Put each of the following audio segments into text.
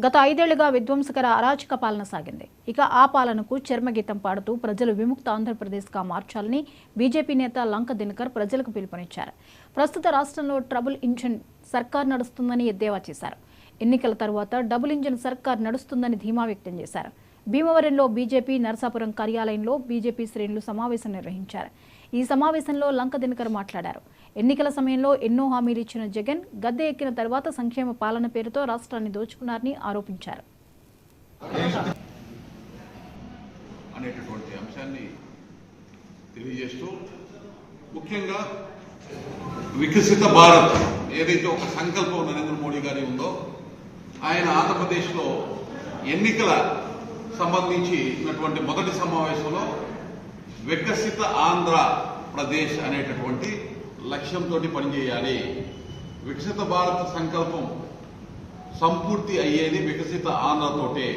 గత 5 ఏళ్లుగా విధ్వంసకర అరాచక పాలన సాగింది. ఇక ఆ పాలనకు చర్మగీతం పాడుతూ ప్రజలు విముక్త ఆంధ్రప్రదేశ్గా మార్చాలని బీజేపీ నేత లంక దినకర్ ప్రజలకు పిలుపునిచ్చారు. ప్రస్తుత రాష్ట్రంలో ట్రబుల్ ఇంజిన్ సర్కార్ నడుస్తుందని ఎద్దేవా చేశారు. ఎన్నికల తర్వాత డబుల్ ఇంజిన్ సర్కార్ నడుస్తుందని ధీమా వ్యక్తం చేశారు. భీమవరంలో బీజేపీ నరసాపురం కార్యాలయంలో బీజేపీ శ్రేణులు సమావేశం నిర్వహించారు. ఈ సమావేశంలో లంక దినకర్ మాట్లాడారు. ఎన్నికల సమయంలో ఎన్నో హామీలు ఇచ్చిన జగన్ గద్దె ఎక్కిన తర్వాత సంక్షేమ పాలన పేరుతో రాష్ట్రాన్ని దోచుకున్నారని ఆరోపించారు. అనేటటువంటి అంశాన్ని తెలియజేస్తూ ముఖ్యంగా వికసిత భారత్ ఏదైతే ఒక సంకల్పం నరేంద్ర మోడీ గారి ఉందో ఆయన ఆంధ్రప్రదేశ్లో ఎన్నికల సంబంధించినటువంటి మొదటి సమావేశంలో వికసిత ఆంధ్రప్రదేశ్ అనేటటువంటి లక్ష్యంతో పనిచేయాలి. వికసిత భారత సంకల్పం సంపూర్తి అయ్యేది వికసిత ఆంధ్రతోటే.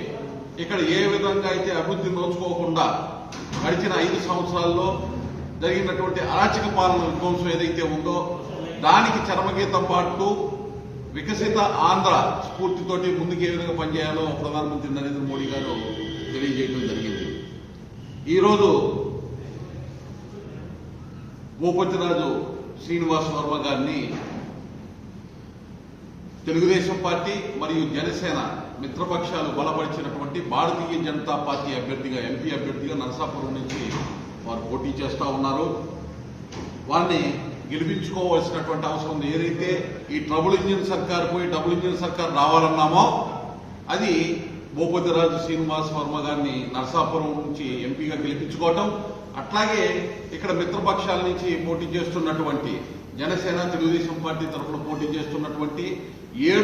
ఇక్కడ ఏ విధంగా అయితే అభివృద్ధి నోచుకోకుండా గడిచిన 5 సంవత్సరాల్లో జరిగినటువంటి అరాచక పాలన విధ్వంసం ఏదైతే ఉందో దానికి చరమగీతం పాడుతూ వికసిత ఆంధ్ర స్ఫూర్తితోటి ముందుకు ఏ విధంగా పనిచేయాలో ప్రధానమంత్రి నరేంద్ర మోడీ గారు తెలియజేయడం జరిగింది. ఈరోజు భూపతిరాజు శ్రీనివాస్ వర్మ గారిని తెలుగుదేశం పార్టీ మరియు జనసేన మిత్రపక్షాలు బలపరిచినటువంటి భారతీయ జనతా పార్టీ అభ్యర్థిగా ఎంపీ అభ్యర్థిగా నరసాపురం నుంచి వారు పోటీ చేస్తా ఉన్నారు. వారిని గెలిపించుకోవాల్సినటువంటి అవసరం ఉంది. ఏదైతే ఈ ట్రబుల్ ఇంజిన్ సర్కార్ పోయి డబుల్ ఇంజిన్ సర్కార్ రావాలన్నామో అది భూపతిరాజు శ్రీనివాస్ వర్మ గారిని నరసాపురం నుంచి ఎంపీగా గెలిపించుకోవటం, అట్లాగే ఇక్కడ మిత్రపక్షాల నుంచి పోటీ చేస్తున్నటువంటి జనసేన తెలుగుదేశం పార్టీ తరఫున పోటీ చేస్తున్నటువంటి 7